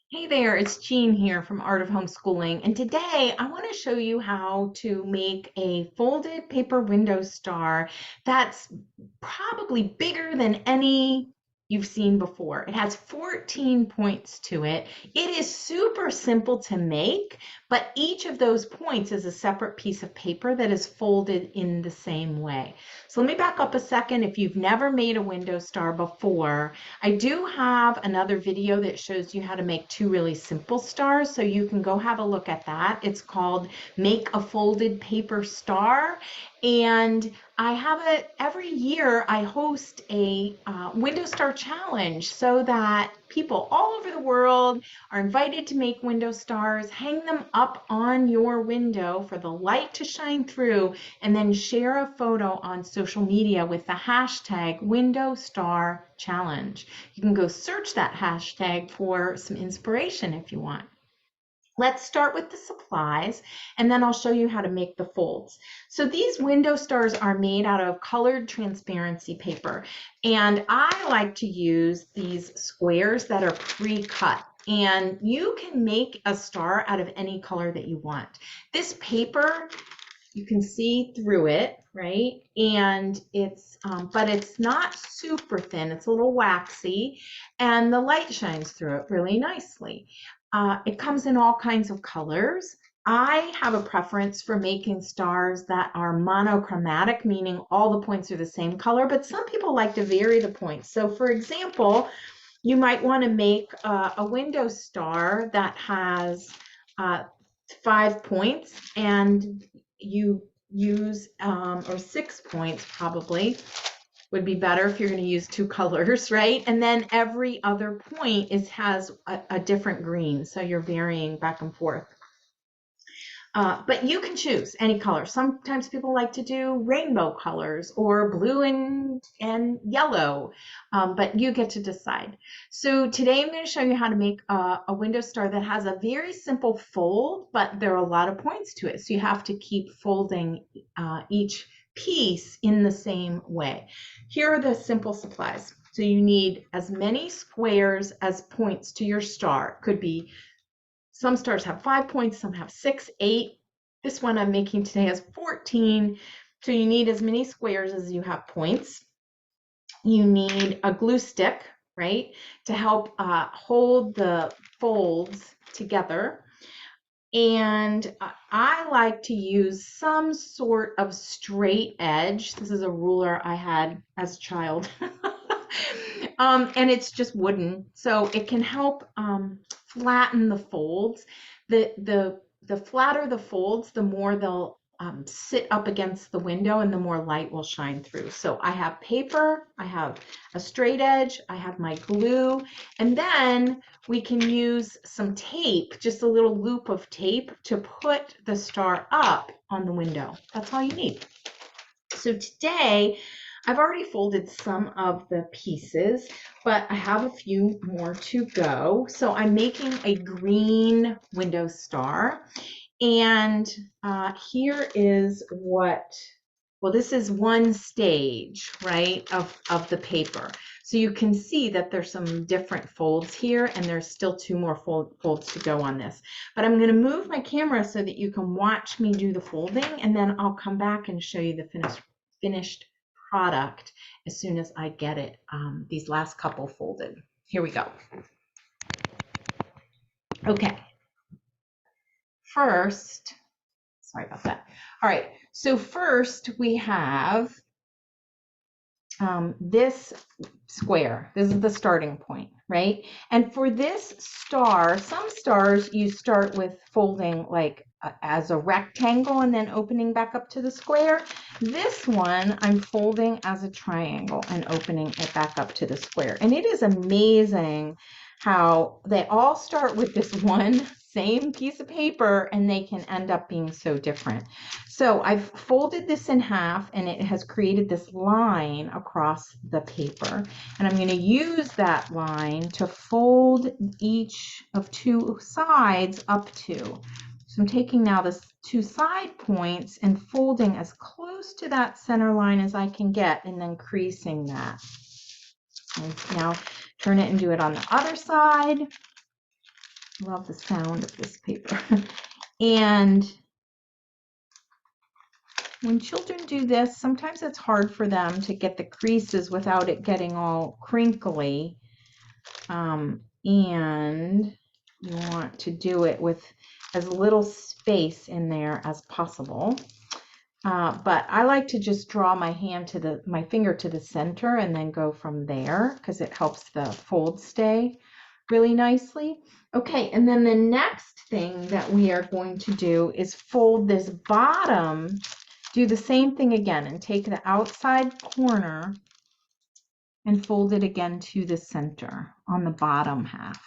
Hey there, it's Jean here from Art of Homeschooling, and today I want to show you how to make a folded paper window star that's probably bigger than any you've seen before. It has 14 points to it. It is super simple to make, but each of those points is a separate piece of paper that is folded in the same way. So let me back up a second. If you've never made a window star before, I do have another video that shows you how to make two really simple stars, so you can go have a look at that. It's called Make a Folded Paper Star, and I have it every year. I host a window star challenge so that people all over the world are invited to make window stars, hang them up on your window for the light to shine through, and then share a photo on social media with the hashtag window star challenge. You can go search that hashtag for some inspiration if you want. Let's start with the supplies, and then I'll show you how to make the folds. So these window stars are made out of colored transparency paper, and I like to use these squares that are pre-cut. And you can make a star out of any color that you want. This paper, you can see through it, right? And but it's not super thin. It's a little waxy, and the light shines through it really nicely. It comes in all kinds of colors. I have a preference for making stars that are monochromatic, meaning all the points are the same color, but some people like to vary the points. So for example, you might want to make a window star that has 5 points, and you use, or 6 points probably would be better if you're going to use two colors, right? And then every other point has a different green, so you're varying back and forth. But you can choose any color. Sometimes people like to do rainbow colors or blue and yellow, but you get to decide. So today I'm going to show you how to make a window star that has a very simple fold, but there are a lot of points to it. So you have to keep folding each piece in the same way. Here are the simple supplies. So you need as many squares as points to your star. It could be, some stars have 5 points, some have 6, 8. This one I'm making today has 14. So you need as many squares as you have points. You need a glue stick, right, to help hold the folds together. And I like to use some sort of straight edge. This is a ruler I had as a child. And it's just wooden, so it can help flatten the folds. The flatter the folds, the more they'll sit up against the window and the more light will shine through. So I have paper, I have a straight edge, I have my glue, and then we can use some tape, just a little loop of tape, to put the star up on the window. That's all you need. So today, I've already folded some of the pieces, but I have a few more to go. So I'm making a green window star. And here is well, this is one stage, right, of the paper. So you can see that there's some different folds here, and there's still two more folds to go on this. But I'm going to move my camera so that you can watch me do the folding, and then I'll come back and show you the finished product as soon as I get it, these last couple folded. Here we go. Okay, first, sorry about that. All right, so first we have this square. This is the starting point, right? And for this star, some stars you start with folding like as a rectangle and then opening back up to the square. This one I'm folding as a triangle and opening it back up to the square. And it is amazing how they all start with this one same piece of paper and they can end up being so different. So I've folded this in half and it has created this line across the paper. And I'm going to use that line to fold each of two sides up to. So I'm taking now the two side points and folding as close to that center line as I can get and then creasing that. And now turn it and do it on the other side. Love the sound of this paper. And when children do this, sometimes it's hard for them to get the creases without it getting all crinkly. And you want to do it with as little space in there as possible. But I like to just draw my finger to the center and then go from there because it helps the fold stay really nicely. Okay, and then the next thing that we are going to do is fold this bottom. Do the same thing again and take the outside corner and fold it again to the center on the bottom half.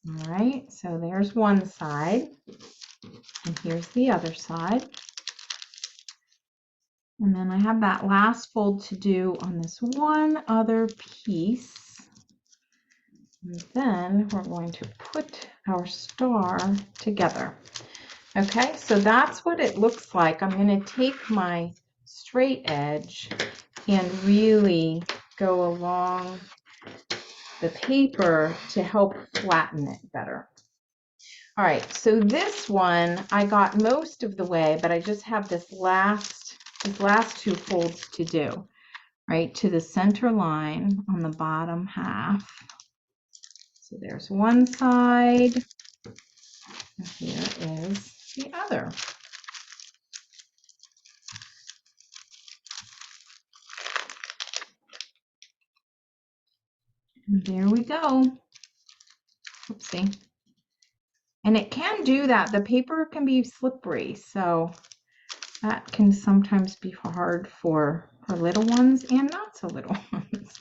All right, so there's one side, and here's the other side. And then I have that last fold to do on this one other piece. And then we're going to put our star together. Okay, so that's what it looks like. I'm going to take my straight edge and really go along the paper to help flatten it better. All right, so this one I got most of the way, but I just have these last two folds to do, right to the center line on the bottom half. So there's one side, and here is the other. And there we go. Oopsie. And it can do that. The paper can be slippery, so that can sometimes be hard for little ones and not so little ones.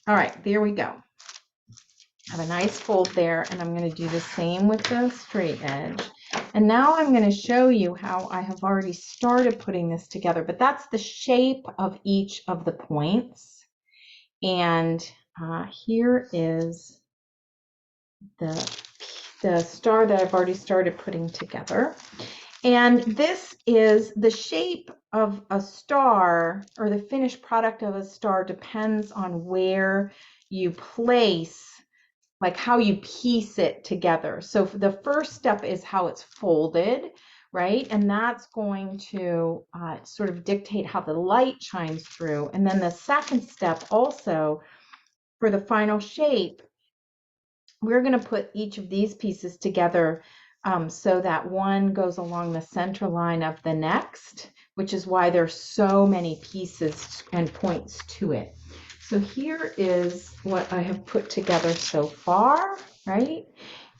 All right, there we go. Have a nice fold there, and I'm going to do the same with the straight edge. And now I'm going to show you how I have already started putting this together, but that's the shape of each of the points. And here is the star that I've already started putting together. And this is the shape of a star, or the finished product of a star depends on where you place, like how you piece it together. So the first step is how it's folded, right? And that's going to sort of dictate how the light shines through. And then the second step also, for the final shape, we're going to put each of these pieces together so that one goes along the center line of the next, which is why there's so many pieces and points to it. So here is what I have put together so far, right?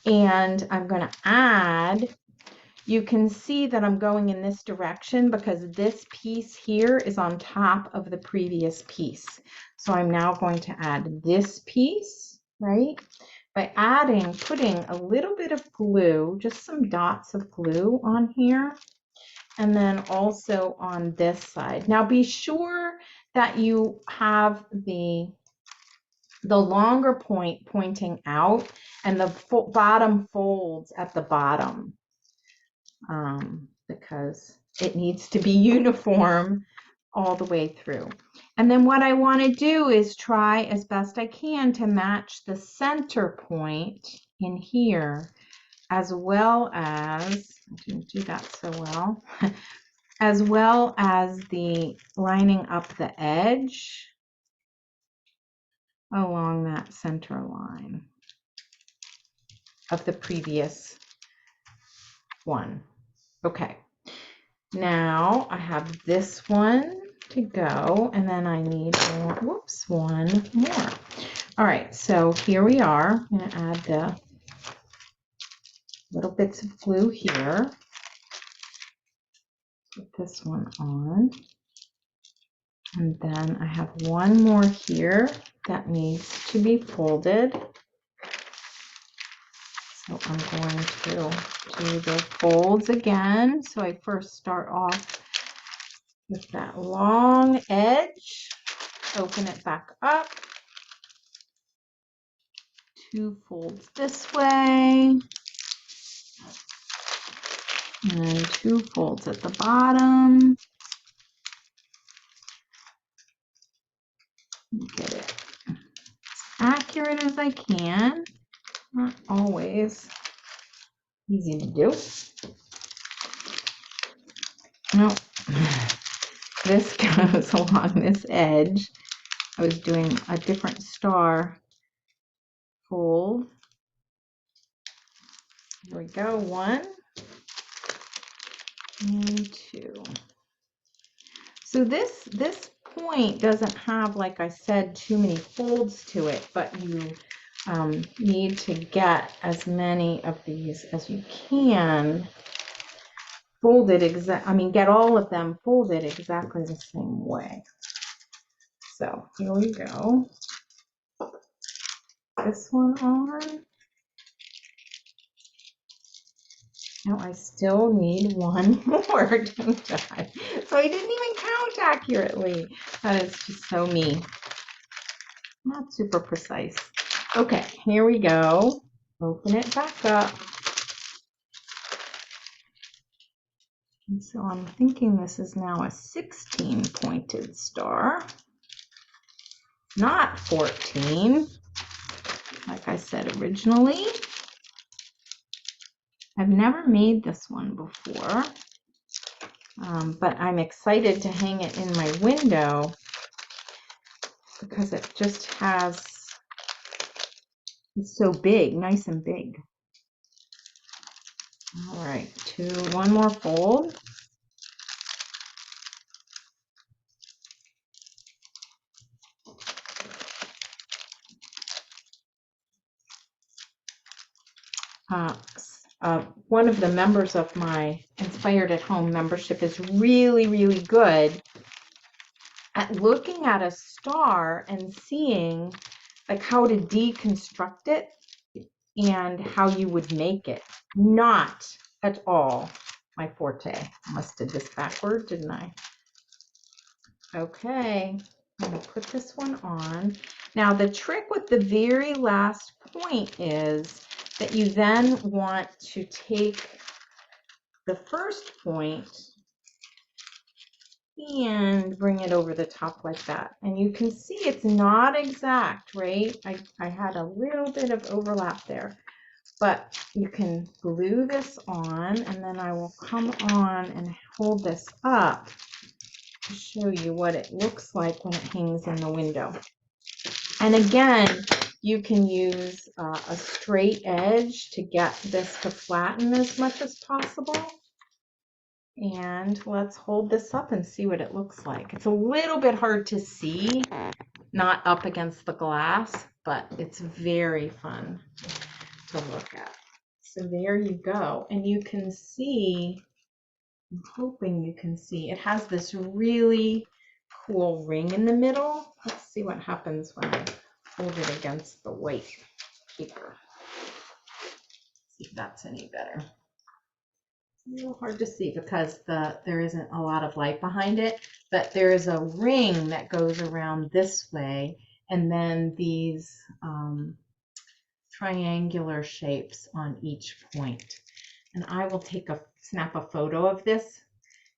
And I'm going to add, you can see that I'm going in this direction because this piece here is on top of the previous piece. So I'm now going to add this piece, right? By putting a little bit of glue, just some dots of glue on here, and then also on this side. Now be sure that you have the longer point pointing out and the bottom folds at the bottom, because it needs to be uniform all the way through. And then what I want to do is try as best I can to match the center point in here, as well as, I didn't do that so well, as well as the lining up the edge along that center line of the previous one. Okay, now I have this one to go, and then I need one more. All right, so here we are. I'm going to add the little bits of glue here. Put this one on. And then I have one more here that needs to be folded. So I'm going to do the folds again. So I first start off with that long edge, open it back up, 2 folds this way, and 2 folds at the bottom. Get it as accurate as I can. Not always easy to do. No, this goes along this edge. I was doing a different star fold. Here we go, 1 and 2. So this point doesn't have, like I said, too many folds to it, but you need to get as many of these as you can folded get all of them folded exactly the same way. So here we go. This one on. Now I still need one more, don't I? So I didn't even count accurately. That is just so me. Not super precise. Okay, here we go. Open it back up. And so I'm thinking this is now a 16 pointed star, not 14, like I said originally. I've never made this one before, but I'm excited to hang it in my window because it just has, it's so big, nice and big. All right, one more fold. One of the members of my Inspired at Home membership is really, really good at looking at a star and seeing like how to deconstruct it and how you would make it. Not at all my forte. I must have did this backward, didn't I? Okay, I'm gonna put this one on. Now the trick with the very last point is that you then want to take the first point and bring it over the top like that. And you can see it's not exact, right? I had a little bit of overlap there, but you can glue this on, and then I will come on and hold this up to show you what it looks like when it hangs in the window. And again, you can use a straight edge to get this to flatten as much as possible. And let's hold this up and see what it looks like. It's a little bit hard to see, not up against the glass, but it's very fun to look at. So there you go. And you can see, I'm hoping you can see, it has this really cool ring in the middle. Let's see what happens when I hold it against the white paper. See if that's any better. A little hard to see because there isn't a lot of light behind it, but there is a ring that goes around this way, and then these triangular shapes on each point. And I will snap a photo of this.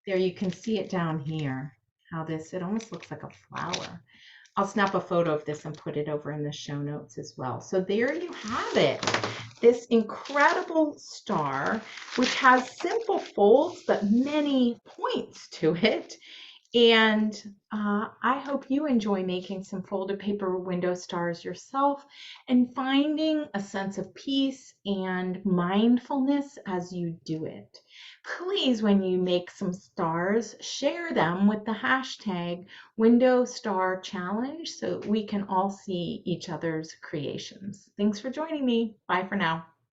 There you can see it down here, how it almost looks like a flower. I'll snap a photo of this and put it over in the show notes as well. So there you have it. This incredible star, which has simple folds, but many points to it. And I hope you enjoy making some folded paper window stars yourself and finding a sense of peace and mindfulness as you do it. Please, when you make some stars, share them with the hashtag windowstarchallenge so we can all see each other's creations. Thanks for joining me. Bye for now.